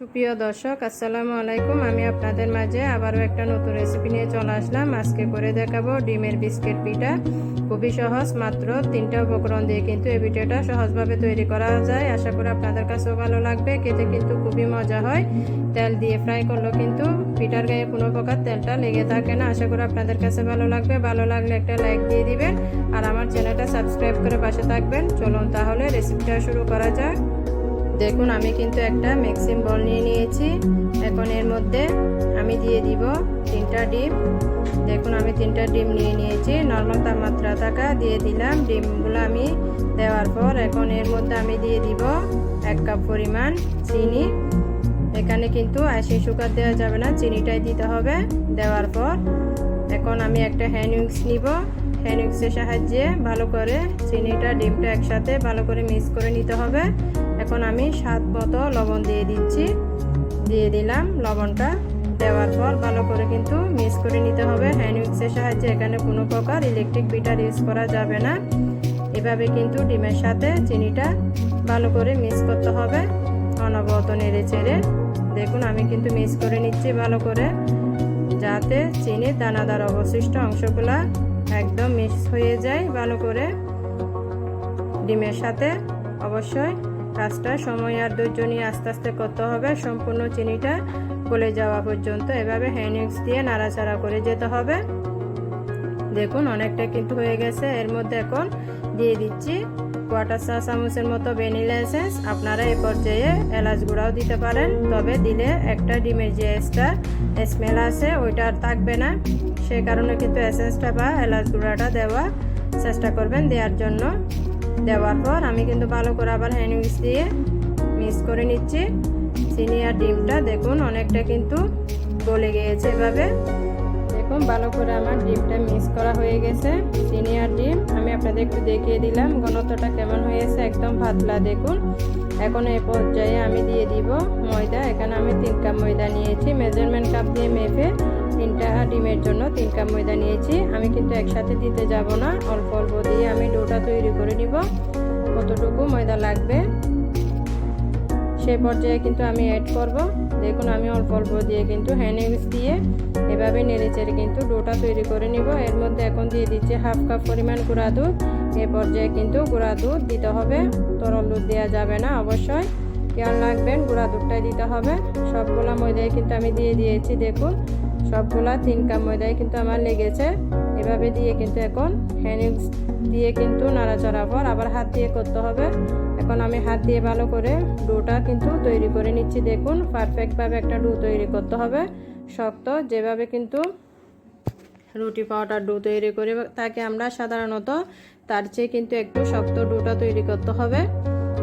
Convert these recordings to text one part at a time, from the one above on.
সুপ্রিয় দর্শক, আসসালামু আলাইকুম। আমি আপনাদের মাঝে আবারও একটা নতুন রেসিপি নিয়ে চলে আসলাম। আজকে করে দেখাবো ডিমের বিস্কিট পিঠা। খুবই সহজ, মাত্র 3টা উপকরণ দিয়ে কিন্তু এই পিঠাটা সহজভাবে তৈরি করা যায়। আশা করি আপনাদের কাছেও ভালো লাগবে। খেতে কিন্তু খুবই মজা হয়। তেল দিয়ে ফ্রাই করলেও কিন্তু পিঠার গায়ে কোনো প্রকার তেলটা লেগে থাকে না। আশা করি আপনাদের কাছে ভালো লাগবে। ভালো লাগলে একটা লাইক দিয়ে দিবেন আর আমার চ্যানেলটা সাবস্ক্রাইব করে পাশে থাকবেন। চলুন তাহলে রেসিপিটা শুরু করা যাক। দেখুন, আমি কিন্তু একটা মিক্সিং বল নিয়ে নিয়েছি। এখন এর মধ্যে আমি দিয়ে দিব 3টা ডিম। দেখুন, আমি 3টা ডিম নিয়ে নিয়েছি। নর্মাল তাপমাত্রা থাকা দিয়ে দিলাম। ডিমগুলো আমি দেওয়ার পর এখন এর মধ্যে আমি দিয়ে দিব 1 কাপ পরিমাণ চিনি। এখানে কিন্তু আইসিং সুগার দেওয়া যাবে না, চিনিটাই দিতে হবে। দেওয়ার পর এখন আমি একটা হ্যান্ড উইক্স নিব। হ্যান্ড উইক্সের সাহায্যে ভালো করে চিনিটা ডিমটা একসাথে ভালো করে মিক্স করে নিতে হবে। এখন আমি স্বাদ মতো লবণ দিয়ে দিচ্ছি। দিয়ে দিলাম লবণটা। দেওয়ার পর ভালো করে কিন্তু মিক্স করে নিতে হবে হ্যান্ড উইক্সের সাহায্যে। এখানে কোনো প্রকার ইলেকট্রিক বিটার ইউজ করা যাবে না। এভাবে কিন্তু ডিমের সাথে চিনিটা ভালো করে মিক্স করতে হবে, অনবরত নেড়ে চেড়ে। দেখুন, আমি কিন্তু মিক্স করে নিচ্ছি ভালো করে, যাতে চিনির দানাদার অবশিষ্ট অংশগুলা একদম মিক্স হয়ে যায় ভালো করে ডিমের সাথে। অবশ্যই কাজটা সময় আর ধৈর্য নিয়ে আস্তে আস্তে করতে হবে, সম্পূর্ণ চিনিটা গলে যাওয়া পর্যন্ত এভাবে হ্যান্ড উইক্স দিয়ে নাড়াচাড়া করে যেতে হবে। দেখুন, অনেকটা কিন্তু হয়ে গেছে। এর মধ্যে এখন দিয়ে দিচ্ছি 1/4 চা চামচের মতো ভ্যানিলা এসেন্স। আপনারা এই পর্যায়ে এলাচ গুঁড়াও দিতে পারেন, তবে দিলে একটা ডিমের যে এক্সট্রা স্মেল আছে ওইটা আর থাকবে না। সে কারণে কিন্তু এসেন্সটা বা এলাচ গুঁড়াটা দেওয়া চেষ্টা করবেন দেওয়ার জন্য। দেওয়ার পর আমি কিন্তু ভালো করে আবার হ্যান্ড উইক্স দিয়ে মিক্স করে নিচ্ছি চিনি আর ডিমটা। দেখুন, অনেকটা কিন্তু গলে গিয়েছে এভাবে। দেখুন, ভালো করে আমার ডিমটা মিক্স করা হয়ে গেছে, চিনি আর ডিম। আমি আপনাদের একটু দেখিয়ে দিলাম ঘনত্বটা কেমন হয়েছে, একদম পাতলা। দেখুন, এখন এই পর্যায়ে আমি দিয়ে দিব ময়দা। এখানে আমি 3 কাপ ময়দা নিয়েছি। মেজারমেন্ট কাপ দিয়ে মেপে 3টা ডিমের জন্য 3 কাপ ময়দা নিয়েছি। আমি কিন্তু একসাথে দিতে যাব না, অল্প অল্প দিয়ে আমি ডোটা তৈরি করে নিব। কতটুকু ময়দা লাগবে সেই পর্যায়ে কিন্তু আমি অ্যাড করব। দেখুন, আমি অল্প অল্প দিয়ে কিন্তু হ্যান্ড উইক্স দিয়ে এভাবে নেড়ে চেড়ে কিন্তু ডোটা তৈরি করে নিব। এর মধ্যে এখন দিয়ে দিচ্ছি 1/2 কাপ পরিমাণ গুঁড়া দুধ। এ পর্যায়ে কিন্তু গুঁড়া দুধ দিতে হবে, তরল দুধ দেওয়া যাবে না। অবশ্যই খেয়াল রাখবেন গুঁড়া দুধটাই দিতে হবে। সবগুলা ময়দায় কিন্তু আমি দিয়ে দিয়েছি। দেখুন, সবগুলা 3 কাপ ময়দায় কিন্তু আমার লেগেছে। এভাবে দিয়ে কিন্তু এখন হ্যান্ড উইক্স দিয়ে কিন্তু নাড়াচাড়া পর আবার হাত দিয়ে করতে হবে। এখন আমি হাত দিয়ে ভালো করে ডোটা কিন্তু তৈরি করে নিচ্ছি। দেখুন, পারফেক্টভাবে একটা ডো তৈরি করতে হবে, শক্ত, যেভাবে কিন্তু রুটি পাউডার ডো তৈরি করে তাকে আমরা সাধারণত, তার চেয়ে কিন্তু একটু শক্ত ডোটা তৈরি করতে হবে।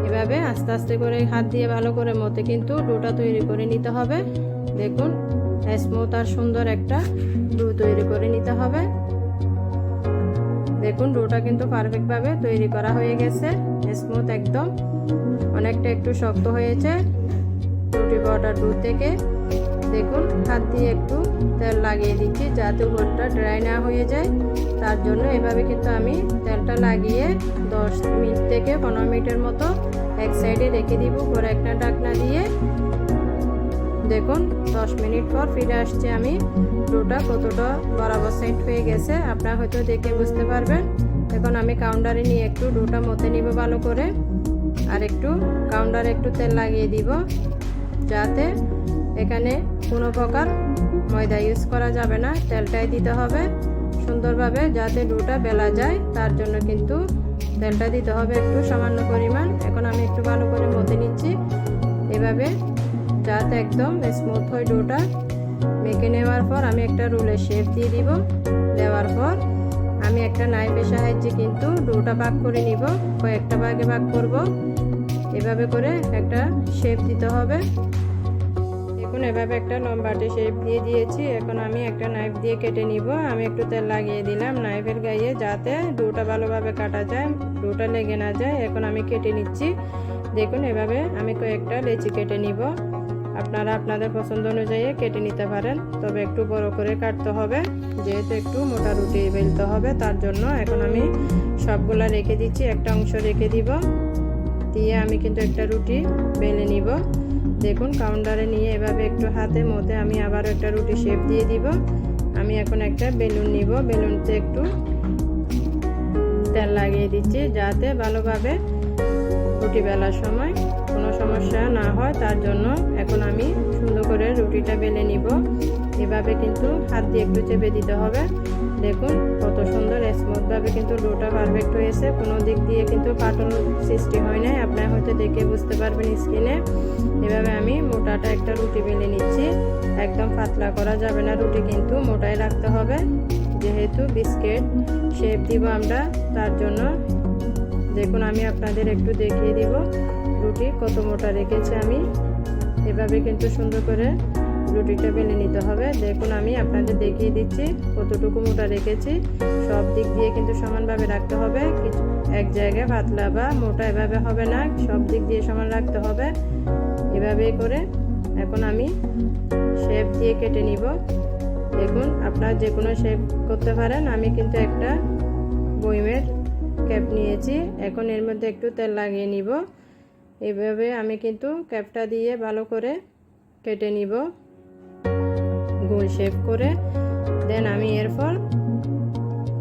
এভাবে আস্তে আস্তে করে হাত দিয়ে ভালো করে মতে কিন্তু ডোটা তৈরি করে নিতে হবে। দেখুন, স্মুথ আর সুন্দর একটা ডো তৈরি করে নিতে হবে। দেখুন, ডোটা কিন্তু পারফেক্টভাবে তৈরি করা হয়ে গেছে, স্মুথ একদম। অনেকটা একটু শক্ত হয়েছে রুটি পাউডার ডো থেকে। দেখুন, হাত দিয়ে একটু তেল লাগিয়ে দিচ্ছি যাতে উপরটা ড্রাই না হয়ে যায়। তার জন্য এভাবে কিন্তু আমি তেলটা লাগিয়ে 10 মিনিট থেকে 15 মিনিটের মতো এক সাইডে রেখে দিব, পরে একটা ঢাকনা দিয়ে। দেখুন, 10 মিনিট পর ফিরে আসছে আমি। ডোটা কতটা বরাবর সেট হয়ে গেছে আপনারা হয়তো দেখে বুঝতে পারবেন। এখন আমি কাউন্টারে নিয়ে একটু ডোটা মতে নিব ভালো করে, আর একটু কাউন্টারে একটু তেল লাগিয়ে দিব, যাতে এখানে কোনো প্রকার ময়দা ইউজ করা যাবে না। তেলটাই দিতে হবে সুন্দরভাবে, যাতে ডোটা বেলা যায়। তার জন্য কিন্তু তেলটা দিতে হবে একটু সামান্য পরিমাণ। এখন আমি একটু ভালো করে মতে নিচ্ছি এভাবে, যাতে একদম স্মুথ হয় ডোটা। মেখে নেওয়ার পর আমি একটা রোলের শেপ দিয়ে দিব। দেওয়ার পর আমি একটা নাইফের সাহায্যে কিন্তু ডোটা ভাগ করে নিব, কয়েকটা ভাগে ভাগ করব। এভাবে করে একটা শেপ দিতে হবে। দেখুন, এভাবে একটা লম্বাটে শেপ দিয়ে দিয়েছি। এখন আমি একটা নাইফ দিয়ে কেটে নিব। আমি একটু তেল লাগিয়ে দিলাম নাইফের গায়ে, যাতে ডোটা ভালোভাবে কাটা যায়, ডোটা লেগে না যায়। এখন আমি কেটে নিচ্ছি। দেখুন, এভাবে আমি কয়েকটা লেচি কেটে নিব। আপনারা আপনাদের পছন্দ অনুযায়ী কেটে নিতে পারেন, তবে একটু বড় করে কাটতে হবে, যেহেতু একটু মোটা রুটি বেলতে হবে। তার জন্য এখন আমি সবগুলা রেখে দিচ্ছি, একটা অংশ রেখে দিব, দিয়ে আমি কিন্তু একটা রুটি বেলে নিব। দেখুন কাউন্টারে নিয়ে এভাবে একটু হাতে মধ্যে আমি আবার একটা রুটি শেপ দিয়ে দিব। আমি এখন একটা বেলুন নিব, বেলুনতে একটু তেল লাগিয়ে দিচ্ছি যাতে ভালোভাবে রুটি বেলার সময় কোনো সমস্যা না হয়, তার জন্য এখন আমি সুন্দর করে রুটিটা বেলে নিব। এভাবে কিন্তু হাত দিয়ে একটু চেপে দিতে হবে। দেখুন কত সুন্দর স্মুথভাবে কিন্তু ডোটা পারফেক্ট হয়েছে, কোনো দিক দিয়ে কিন্তু পাতল সৃষ্টি হয় নাই, আপনারা হয়তো দেখে বুঝতে পারবেন স্ক্রিনে। এভাবে আমি মোটাটা একটা রুটি বেলে নিচ্ছি। একদম পাতলা করা যাবে না, রুটি কিন্তু মোটাই রাখতে হবে, যেহেতু বিস্কিট শেপ দিব আমরা, তার জন্য। দেখুন আমি আপনাদের একটু দেখিয়ে দিব রুটি কত মোটা রেখেছি আমি। এভাবে কিন্তু সুন্দর করে রুটিটা বেলে নিতে হবে। দেখুন আমি আপনাদের দেখিয়ে দিচ্ছি কতটুকু মোটা রেখেছি। সব দিক দিয়ে কিন্তু সমানভাবে রাখতে হবে, এক জায়গায় পাতলা বা মোটা এভাবে হবে না, সব দিক দিয়ে সমান রাখতে হবে। এভাবেই করে এখন আমি শেপ দিয়ে কেটে নিব। দেখুন আপনারা যে কোনো শেপ করতে পারেন। আমি কিন্তু একটা বয়মের ক্যাপ নিয়েছি, এখন এর মধ্যে একটু তেল লাগিয়ে নিব। এইভাবে আমি কিন্তু ক্যাপটা দিয়ে ভালো করে কেটে নিব গোল শেপ করে। দেন আমি এরপর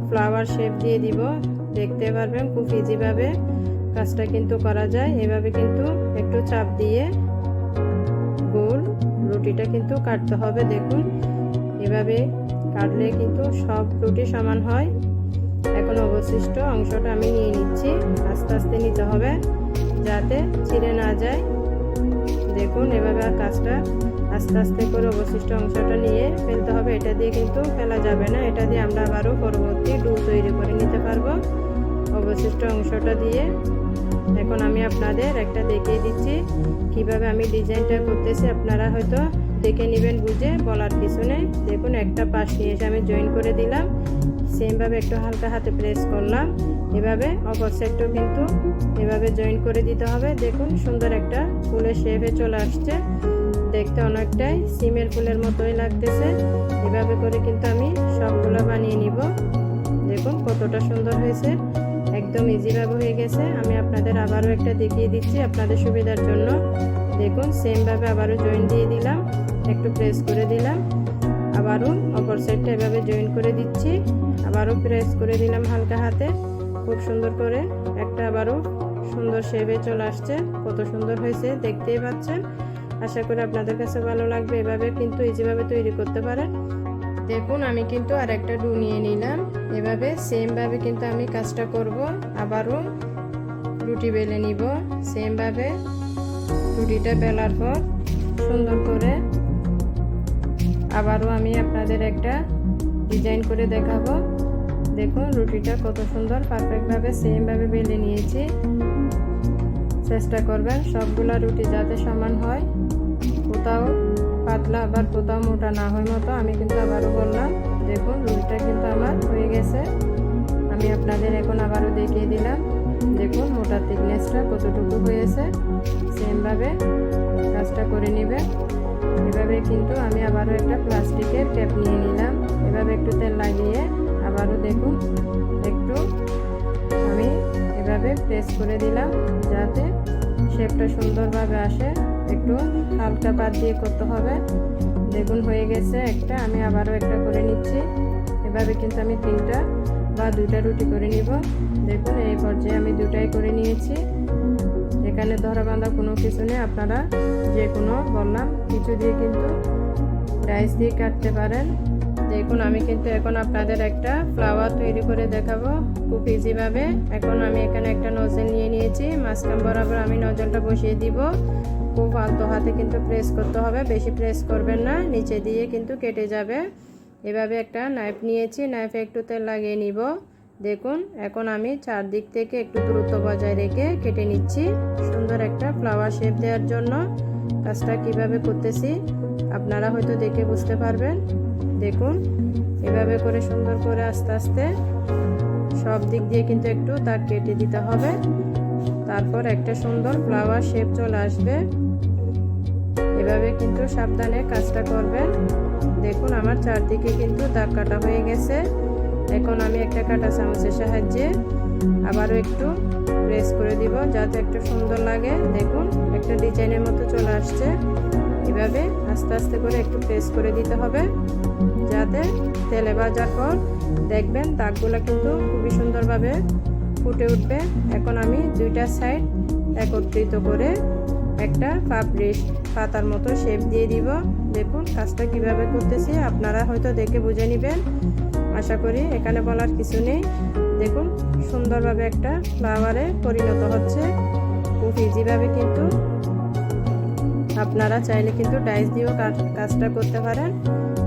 ফ্লাওয়ার শেপ দিয়ে দিব। দেখতে পারবেন খুব ইজিভাবে কাজটা কিন্তু করা যায়। এভাবে কিন্তু একটু চাপ দিয়ে গোল রুটিটা কিন্তু কাটতে হবে। দেখুন এভাবে কাটলে কিন্তু সব রুটি সমান হয়। এখন অবশিষ্ট অংশটা আমি নিয়ে নিচ্ছি, আস্তে আস্তে নিতে হবে যাতে ছিঁড়ে না যায়। দেখুন এভাবে কাজটা আস্তে আস্তে করে অবশিষ্ট অংশটা নিয়ে ফেলতে হবে। এটা দিয়ে কিন্তু ফেলা যাবে না, এটা দিয়ে আমরা আবারও পরবর্তী ডো তৈরি করে নিতে পারবো অবশিষ্ট অংশটা দিয়ে। এখন আমি আপনাদের একটা দেখিয়ে দিচ্ছি কিভাবে আমি ডিজাইনটা করতেছি, আপনারা হয়তো দেখে নেবেন বুঝে, বলার কিছু নেই। দেখুন একটা পাশ নিয়ে এসে আমি জয়েন করে দিলাম, সেমভাবে একটু হালকা হাতে প্রেস করলাম। এভাবে অপর সাইডটাও কিন্তু এভাবে জয়েন করে দিতে হবে। দেখুন সুন্দর একটা ফুলের শেপে চলে আসছে, দেখতে অনেকটাই সিমের ফুলের মতোই লাগতেছে। এভাবে করে কিন্তু আমি সবগুলো বানিয়ে নিব। দেখুন কতটা সুন্দর হয়েছে, একদম ইজিভাবে হয়ে গেছে। আমি আপনাদের আবারও একটা দেখিয়ে দিচ্ছি আপনাদের সুবিধার জন্য। দেখুন সেমভাবে আবারও জয়েন দিয়ে দিলাম, একটু প্রেস করে দিলাম, আবারও অপর সাইডটা এভাবে জয়েন করে দিচ্ছি, আবারও প্রেস করে দিলাম হালকা হাতে। খুব সুন্দর করে একটা আবারও সুন্দর শেপে চলে আসছে, কত সুন্দর হয়েছে দেখতেই পাচ্ছেন। আশা করি আপনাদের কাছে ভালো লাগবে, এভাবে কিন্তু ইজিভাবে তৈরি করতে পারেন। দেখুন আমি কিন্তু আর একটা ডো নিয়ে নিলাম, এভাবে সেমভাবে কিন্তু আমি কাজটা করব। আবারও রুটি বেলে নিব, সেমভাবে রুটিটা বেলার পর সুন্দর করে আবারও আমি আপনাদের একটা ডিজাইন করে দেখাবো। দেখুন রুটিটা কত সুন্দর পারফেক্টভাবে সেমভাবে বেলে নিয়েছি। চেষ্টা করবেন সবগুলা রুটি যাতে সমান হয়, কোথাও পাতলা আবার কোথাও মোটা না হয় মতো। আমি কিন্তু আবারও বললাম, দেখুন রুটিটা কিন্তু আমার হয়ে গেছে। আমি আপনাদের এখন আবারও দেখিয়ে দিলাম, দেখুন মোটা থিকনেসটা কতটুকু হয়েছে। সেমভাবে কাজটা করে নেবে। এভাবে কিন্তু আমি আবারও একটা প্লাস্টিকের ক্যাপ নিয়ে নিলাম, এভাবে একটু তেল লাগিয়ে আবারও দেখুন একটু আমি এভাবে প্রেস করে দিলাম যাতে শেপটা সুন্দরভাবে আসে। একটু হালকা বাদ দিয়ে করতে হবে। দেখুন হয়ে গেছে একটা, আমি আবারও একটা করে নিচ্ছি। এভাবে কিন্তু আমি 3টা বা 2টা রুটি করে নিব। দেখুন এই পর্যায়ে আমি 2টাই করে নিয়েছি। এখানে ধরা বাঁধা কোনো কিছু নেই, আপনারা যে কোনো বললাম কিছু দিয়ে কিন্তু রাইস দিয়ে কাটতে পারেন। দেখুন আমি কিন্তু এখন আপনাদের একটা ফ্লাওয়ার তৈরি করে দেখাবো খুব ইজিভাবে। এখন আমি এখানে একটা নজল নিয়ে নিয়েছি, মাঝখান বরাবর আমি নজলটা বসিয়ে দিব। খুব আলতো হাতে কিন্তু প্রেস করতে হবে, বেশি প্রেস করবেন না, নিচে দিয়ে কিন্তু কেটে যাবে। এভাবে একটা নাইফ নিয়েছি, নাইফে একটু তেল লাগিয়ে নিব। দেখুন এখন আমি চারদিক থেকে একটু দূরত্ব বজায় রেখে কেটে নিচ্ছি সুন্দর একটা ফ্লাওয়ার শেপ দেওয়ার জন্য। কাজটা কিভাবে করতেছি আপনারা হয়তো দেখে বুঝতে পারবেন। দেখুন এভাবে করে সুন্দর করে আস্তে আস্তে সব দিক দিয়ে কিন্তু একটু দাগ কেটে দিতে হবে, তারপর একটা সুন্দর ফ্লাওয়ার শেপ চলে আসবে। এভাবে কিন্তু সাবধানে কাজটা করবেন। দেখুন আমার চারদিকে কিন্তু দাগ কাটা হয়ে গেছে। এখন আমি একটা কাঁটা চামচের সাহায্যে আবারও একটু প্রেস করে দিব যাতে একটু সুন্দর লাগে। দেখুন একটা ডিজাইনের মতো চলে আসছে। এভাবে আস্তে আস্তে করে একটু প্রেস করে দিতে হবে যাতে তেলে ভাজার পর দেখবেন দাগগুলো কিন্তু খুবই সুন্দরভাবে ফুটে উঠবে। এখন আমি দুইটা সাইড একত্রিত করে একটা পাতার মতো শেপ দিয়ে দিব। দেখুন কাজটা কিভাবে করতেছি আপনারা হয়তো দেখে বুঝে নেবেন, আশা করি এখানে বলার কিছু নেই। দেখুন সুন্দরভাবে একটা ফ্লাওয়ারে পরিণত হচ্ছে। খুব ইজিভাবে কিন্তু আপনারা চাইলে কিন্তু ডাইস দিয়েও কাজটা করতে পারেন,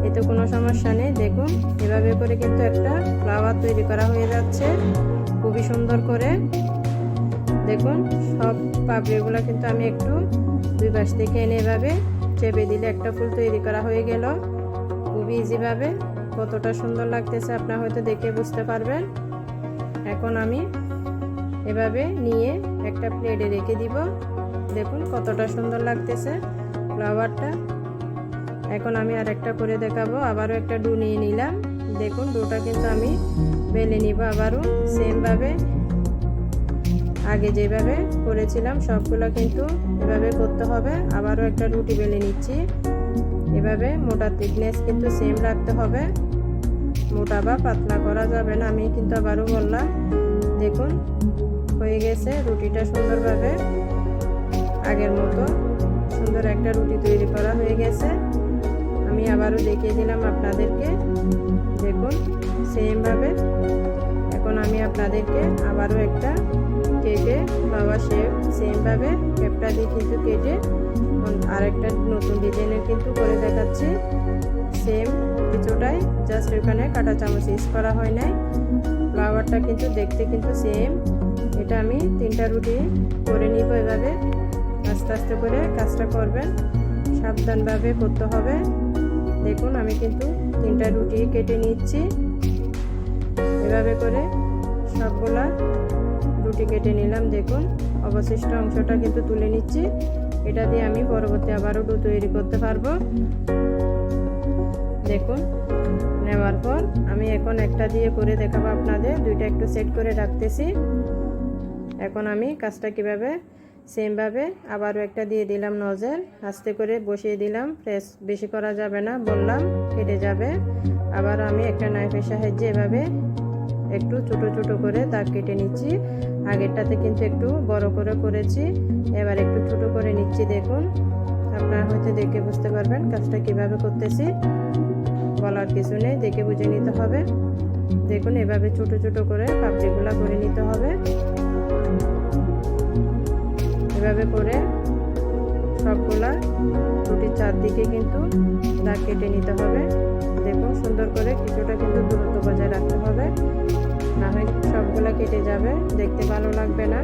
এতে কোনো সমস্যা নেই। দেখুন এভাবে করে কিন্তু একটা ফ্লাওয়ার তৈরি করা হয়ে যাচ্ছে খুবই সুন্দর করে। দেখুন সব পাপড়িগুলো কিন্তু আমি একটু দুই পাশ থেকে এনে এভাবে চেপে দিলে একটা ফুল তৈরি করা হয়ে গেল খুবই ইজিভাবে। কতটা সুন্দর লাগতেছে আপনারা হয়তো দেখে বুঝতে পারবেন। এখন আমি এভাবে নিয়ে একটা প্লেটে রেখে দিব। দেখুন কতটা সুন্দর লাগতেছে ফ্লাওয়ারটা। এখন আমি আর একটা করে দেখাবো। আবারও একটা ডু নিয়ে নিলাম। দেখুন ডুটা কিন্তু আমি বেলে নিব আবারও সেমভাবে, আগে যেভাবে করেছিলাম সবগুলো কিন্তু এভাবে করতে হবে। আবারও একটা রুটি বেলে নিচ্ছি। এভাবে মোটা থিকনেস কিন্তু সেম রাখতে হবে, মোটা বা পাতলা করা যাবে না। আমি কিন্তু আবারও বললাম। দেখুন হয়ে গেছে রুটিটা সুন্দরভাবে আগের মতো সুন্দর একটা রুটি তৈরি করা হয়ে গেছে। আমি আবারও দেখিয়ে দিলাম আপনাদেরকে। দেখুন সেমভাবে এখন আমি আপনাদেরকে আবারও একটা কেটে ফ্লাওয়ার শেপ সেমভাবে শেপটা দিয়ে কিন্তু কেটে আরেকটা নতুন ডিজাইনের কিন্তু করে দেখাচ্ছি। সেম কিছুটাই জাস্ট ওখানে কাঁটা চামচ ইউজ করা হয় নাই। ফ্লাওয়ারটা কিন্তু দেখতে কিন্তু সেম। এটা আমি 3টা রুটি করে নিব। এভাবে আস্তে আস্তে করে কাজটা করবেন, সাবধানভাবে করতে হবে। দেখুন আমি কিন্তু 3টা রুটি কেটে নিচ্ছি। এভাবে করে সবগুলা রুটি কেটে নিলাম। দেখুন অবশিষ্ট অংশটা কিন্তু তুলে নিচ্ছি। এটা দিয়ে আমি পরবর্তী আবারও ডো তৈরি করতে পারবো। দেখুন নেওয়ার পর আমি এখন একটা দিয়ে করে দেখাবো আপনাদের। দুইটা একটু সেট করে রাখতেছি। এখন আমি কাজটা কিভাবে সেমভাবে আবারও একটা দিয়ে দিলাম নজেল, আস্তে করে বসিয়ে দিলাম। প্রেস বেশি করা যাবে না, বললাম কেটে যাবে। আবার আমি একটা নাইফের সাহায্যে এভাবে একটু ছোট ছোট করে দাগ কেটে নিচ্ছি। আগেরটাতে কিন্তু একটু বড় করে করেছি, এবার একটু ছোট করে নিচ্ছি। দেখুন আপনারা হয়তো দেখে বুঝতে পারবেন কাজটা কিভাবে করতেছি, বলার কিছু নেই, দেখে বুঝে নিতে হবে। দেখুন এভাবে ছোট ছোট করে পাপড়িগুলা করে নিতে হবে। এভাবে করে সবগুলা রুটির চারদিকে কিন্তু দাগ কেটে নিতে হবে। দেখুন সুন্দর করে কিছুটা কিন্তু দূরত্ব বজায় রাখতে হবে, না হয় সবগুলা কেটে যাবে, দেখতে ভালো লাগবে না।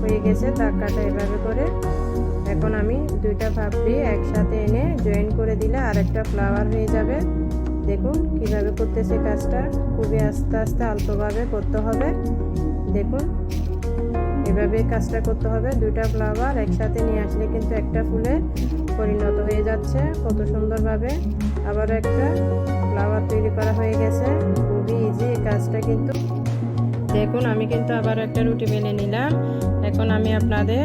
হয়ে গেছে দাগ কাটা এভাবে করে। এখন আমি দুইটা পাপড়ি একসাথে এনে জয়েন করে দিলে আরেকটা ফ্লাওয়ার হয়ে যাবে। দেখুন কিভাবে করতেছে কাজটা, খুবই আস্তে আস্তে আলতোভাবে করতে হবে। দেখুন এভাবে কাজটা করতে হবে। দুইটা ফ্লাওয়ার একসাথে নিয়ে আসলে কিন্তু একটা ফুলে পরিণত হয়ে যাচ্ছে কত সুন্দরভাবে। আবারও একটা ফ্লাওয়ার তৈরি করা হয়ে গেছে, খুবই ইজি এই কাজটা কিন্তু। দেখুন আমি কিন্তু আবার একটা রুটি বেলে নিলাম। এখন আমি আপনাদের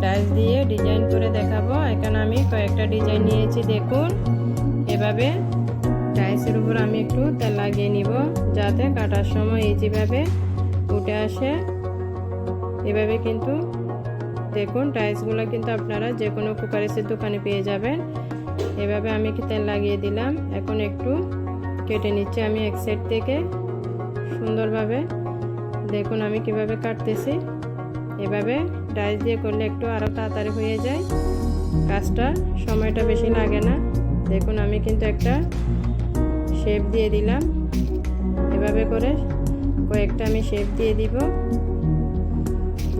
ডাইস দিয়ে ডিজাইন করে দেখাবো। এখানে আমি কয়েকটা ডিজাইন নিয়েছি। দেখুন এভাবে ডাইসের উপর আমি একটু তেল লাগিয়ে নিব যাতে কাটার সময় ইজিভাবে উঠে আসে। এভাবে কিন্তু দেখুন টাইলসগুলো কিন্তু আপনারা যে কোনো কুকারেসের দোকানে পেয়ে যাবেন। এভাবে আমি তেল লাগিয়ে দিলাম। এখন একটু কেটে নিচ্ছি আমি এক সাইড থেকে সুন্দরভাবে। দেখুন আমি কিভাবে কাটতেছি। এভাবে টাইলস দিয়ে করলে একটু আরও তাড়াতাড়ি হয়ে যায় কাজটা, সময়টা বেশি লাগে না। দেখুন আমি কিন্তু একটা শেপ দিয়ে দিলাম। এভাবে করে কয়েকটা আমি শেপ দিয়ে দিব।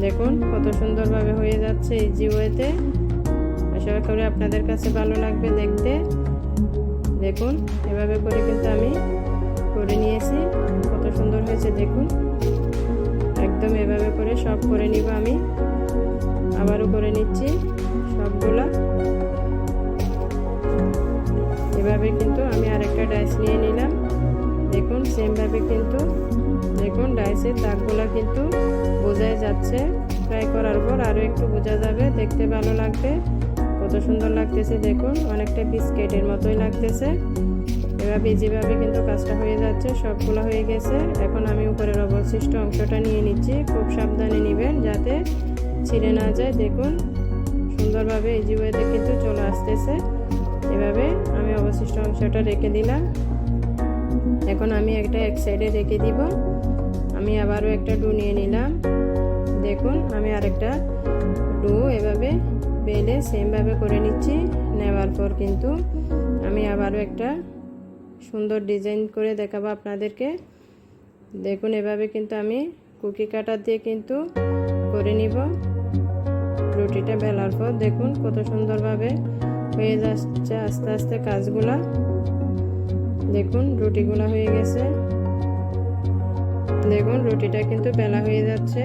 দেখুন কত সুন্দরভাবে হয়ে যাচ্ছে ইজি ওয়েতে। আশা করি আপনাদের কাছে ভালো লাগবে দেখতে। দেখুন এভাবে করে কিন্তু আমি করে নিয়েছি, কত সুন্দর হয়েছে দেখুন। একদম এভাবে করে সব করে নিব আমি। আবারও করে নিচ্ছি সবগুলা। এভাবে কিন্তু আমি আরেকটা ডাইস নিয়ে নিলাম। দেখুন সেমভাবে কিন্তু দেখুন ডাইসের দাগগুলো কিন্তু বোঝাই যাচ্ছে। ফ্রাই করার পর আরও একটু বোঝা যাবে, দেখতে ভালো লাগবে। কত সুন্দর লাগতেছে দেখুন, অনেকটা বিস্কিটের মতোই লাগতেছে। এভাবে যেভাবে কিন্তু কাজটা হয়ে যাচ্ছে, সবগুলো হয়ে গেছে। এখন আমি উপরের অবশিষ্ট অংশটা নিয়ে নিচ্ছি। খুব সাবধানে নেবেন যাতে ছিঁড়ে না যায়। দেখুন সুন্দরভাবে ইজি ওয়েতে কিন্তু চলে আসতেছে। এভাবে আমি অবশিষ্ট অংশটা রেখে দিলাম। এখন আমি একটা এক সাইডে রেখে দিব। আমি আবারও একটা ডো নিয়ে নিলাম। দেখুন আমি আরেকটা ডো এভাবে বেলে সেমভাবে করে নিচ্ছি। নেওয়ার পর কিন্তু আমি আবারও একটা সুন্দর ডিজাইন করে দেখাবো আপনাদেরকে। দেখুন এভাবে কিন্তু আমি কুকি কাটার দিয়ে কিন্তু করে নিব। রুটিটা বেলার পর দেখুন কত সুন্দরভাবে হয়ে যাচ্ছে আস্তে আস্তে কাজগুলা। দেখুন রুটিগুলা হয়ে গেছে। দেখুন রুটিটা কিন্তু বেলা হয়ে যাচ্ছে।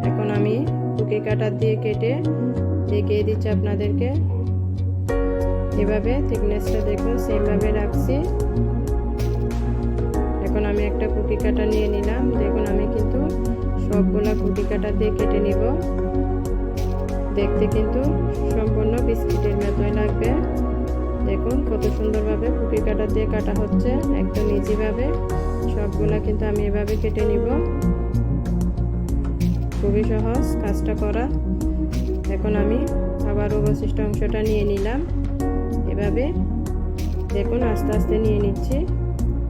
এখন আমি কুকি কাটার দিয়ে কেটে দেখিয়ে দিচ্ছি আপনাদেরকে। এভাবে থিকনেসটা দেখুন সেমভাবে রাখছি। এখন আমি একটা কুকি কাটা নিয়ে নিলাম। দেখুন আমি কিন্তু সবগুলা কুকি কাটা দিয়ে কেটে নিব। দেখতে কিন্তু সম্পূর্ণ বিস্কিটের মতোই লাগবে। দেখুন কত সুন্দরভাবে কুকি কাটা দিয়ে কাটা হচ্ছে, একদম ইজিভাবে। সবগুলা কিন্তু আমি এভাবে কেটে নিব। খুবই সহজ কাজটা করা। এখন আমি আবার অবশিষ্ট অংশটা নিয়ে নিলাম। এভাবে দেখুন আস্তে আস্তে নিয়ে নিচ্ছি।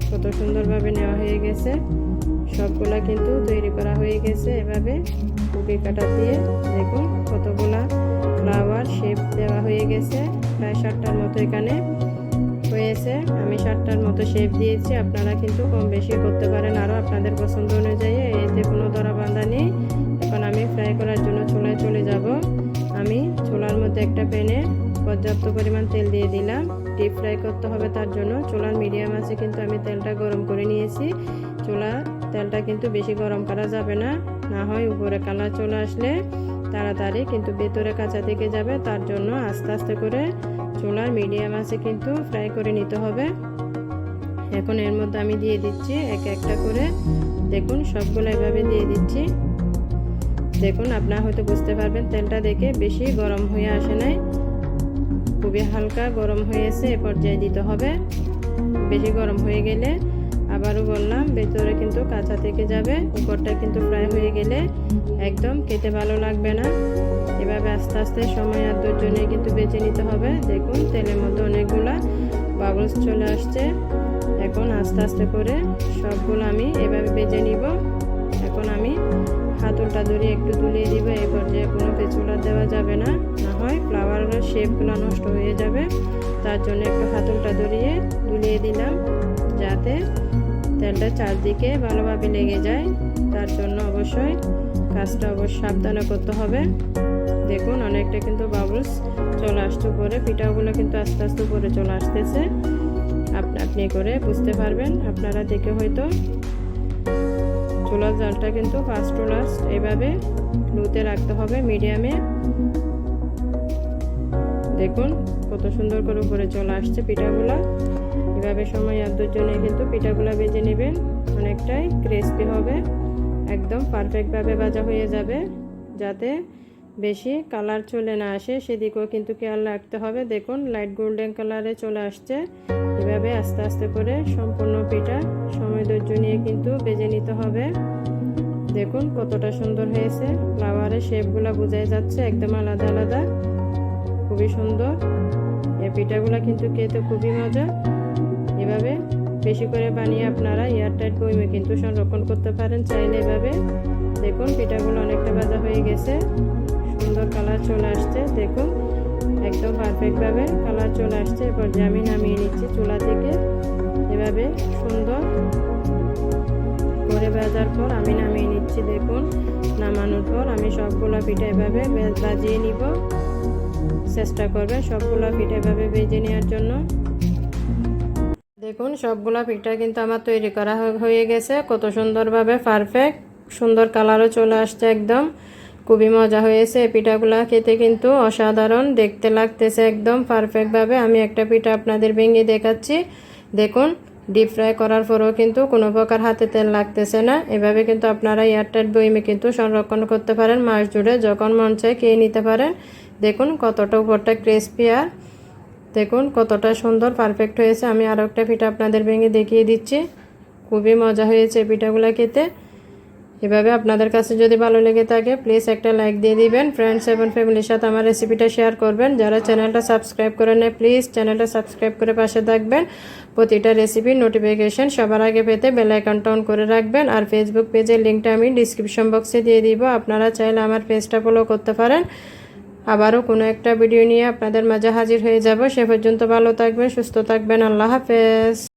কত সুন্দরভাবে নেওয়া হয়ে গেছে। সবগুলা কিন্তু তৈরি করা হয়ে গেছে। এভাবে কুকি কাটা দিয়ে দেখুন কতগুলা ফ্লাওয়ার শেপ দেওয়া হয়ে গেছে। প্রায় 7টার মতো এখানে হয়েছে। আমি 7টার মতো শেপ দিয়েছি। আপনারা কিন্তু কম বেশি করতে পারেন আরও আপনাদের পছন্দ অনুযায়ী। এতে কোনো ধরা বাঁধা নেই। এখন আমি ফ্রাই করার জন্য চুলায় চলে যাব। আমি চুলার মধ্যে একটা প্যানে পর্যাপ্ত পরিমাণ তেল দিয়ে দিলাম। ডিপ ফ্রাই করতে হবে, তার জন্য চুলার মিডিয়াম আছে কিন্তু আমি তেলটা গরম করে নিয়েছি। তেলটা কিন্তু বেশি গরম করা যাবে না, না হয় উপরে কালার চলে আসলে তাড়াতাড়ি কিন্তু ভেতরে কাঁচা থেকে যাবে। তার জন্য আস্তে আস্তে করে চুলার মিডিয়াম আছে কিন্তু ফ্রাই করে নিতে হবে। এখন এর মধ্যে আমি দিয়ে দিচ্ছি এক একটা করে। দেখুন সবগুলো এভাবে দিয়ে দিচ্ছি। দেখুন আপনারা হয়তো বুঝতে পারবেন তেলটা দেখে বেশি গরম হয়ে আসে নাই, খুবই হালকা গরম হয়েছে। এ পর্যায়ে দিতে হবে। বেশি গরম হয়ে গেলে আবারও বললাম ভেতরে কিন্তু কাঁচা থেকে যাবে, উপরটা কিন্তু ফ্রাই হয়ে গেলে একদম খেতে ভালো লাগবে না। এভাবে আস্তে আস্তে সময় আর ধৈর্য নিয়ে কিন্তু বেছে নিতে হবে। দেখুন তেলের মধ্যে অনেকগুলা বাবলস চলে আসছে। এখন আস্তে আস্তে করে সবগুলো আমি এভাবে ভেজে নিব। এখন আমি হাতলটা ধরে একটু তুলিয়ে দিব। এই পর্যায়ে কোনো পেঁচুলা দেওয়া যাবে না, না হয় ফ্লাওয়ারের শেপগুলো নষ্ট হয়ে যাবে। তার জন্য একটু হাতলটা ধরিয়ে তুলিয়ে দিলাম যাতে তেলটা চারদিকে ভালোভাবে লেগে যায়। তার জন্য অবশ্যই কাজটা সাবধানে করতে হবে। দেখুন অনেকটা কিন্তু বাবলস চলে আসছে উপরে। পিঠাগুলো কিন্তু আস্তে আস্তে উপরে চলে আসতেছে। আপনি করে বুঝতে পারবেন আপনারা দেখে হয়তো। চুলার জালটা কিন্তু ফার্স্ট টু লাস্ট এইভাবে লুতে রাখতে হবে মিডিয়ামে। দেখুন কত সুন্দর করে উপরে চলে আসছে পিঠাগুলা। এভাবে সময় আর ধৈর্য নিয়ে কিন্তু পিঠাগুলা ভেজে নেবেন। অনেকটাই ক্রিস্পি হবে, একদম পারফেক্টভাবে ভাজা হয়ে যাবে। যাতে বেশি কালার চলে না আসে সেদিকেও কিন্তু খেয়াল রাখতে হবে। দেখুন লাইট গোল্ডেন কালারে চলে আসছে। এভাবে আস্তে আস্তে করে সম্পূর্ণ পিঠা সময় ধৈর্য নিয়ে কিন্তু ভেজে নিতে হবে। দেখুন কতটা সুন্দর হয়েছে। ফ্লাওয়ারের শেপগুলো বোঝাই যাচ্ছে একদম আলাদা আলাদা, খুবই সুন্দর। এই পিঠাগুলো কিন্তু খেতে খুবই মজা। এভাবে বেশি করে বানিয়ে আপনারা এয়ারটাইট বয়মে কিন্তু সংরক্ষণ করতে পারেন চাইলে। এভাবে দেখুন পিঠাগুলো অনেকটা ভাজা হয়ে গেছে, সুন্দর কালার চলে আসছে। দেখুন একদম পারফেক্টভাবে কালার চলে আসছে। এরপর যে আমি নামিয়ে নিচ্ছি চুলা থেকে। এভাবে সুন্দর করে ভাজার পর আমি নামিয়ে নিচ্ছি। দেখুন নামানোর পর আমি সবগুলো পিঠা এভাবে ভাজিয়ে নিব। চেষ্টা করবেন সবগুলো পিঠা এভাবে ভেজে নেওয়ার জন্য। দেখুন সবগুলো পিঠা কিন্তু আমার তৈরি করা হয়ে গেছে। কত সুন্দরভাবে পারফেক্ট, সুন্দর কালারও চলে আসছে একদম। খুবই মজা হয়েছে। এই পিঠাগুলো খেতে কিন্তু অসাধারণ দেখতে লাগতেছে একদম পারফেক্টভাবে। আমি একটা পিঠা আপনাদের ভেঙে দেখাচ্ছি। দেখুন ডিপ ফ্রাই করার পরেও কিন্তু কোনো প্রকার হাতে তেল লাগতেছে না। এভাবে কিন্তু আপনারা এয়ারটাইট বয়মে কিন্তু সংরক্ষণ করতে পারেন, মাস জুড়ে যখন মন চায় খেয়ে নিতে পারেন। দেখুন কতটা উপরটা ক্রিসপি, আর দেখুন কতটা সুন্দর পারফেক্ট হয়েছে। আমি আরও একটা পিঠা আপনাদের ভেঙে দেখিয়ে দিচ্ছি। খুবই মজা হয়েছে পিঠাগুলো খেতে। এভাবে আপনাদের কাছে যদি ভালো লেগে থাকে প্লিজ একটা লাইক দিয়ে দিবেন, ফ্রেন্ডস এবং ফ্যামিলির সাথে আমার রেসিপিটা শেয়ার করবেন। যারা চ্যানেলটা সাবস্ক্রাইব করে নেয় প্লিজ চ্যানেলটা সাবস্ক্রাইব করে পাশে থাকবেন। প্রতিটা রেসিপির নোটিফিকেশন সবার আগে পেতে বেল আইকনটা অন করে রাখবেন। আর ফেসবুক পেজের লিঙ্কটা আমি ডিসক্রিপশন বক্সে দিয়ে দিব, আপনারা চাইলে আমার পেজটা ফলো করতে পারেন। আবারও কোনো একটা ভিডিও নিয়ে আপনাদের মাঝে হাজির হয়ে যাব। সে পর্যন্ত ভালো থাকবেন, সুস্থ থাকবেন। আল্লাহ হাফেজ।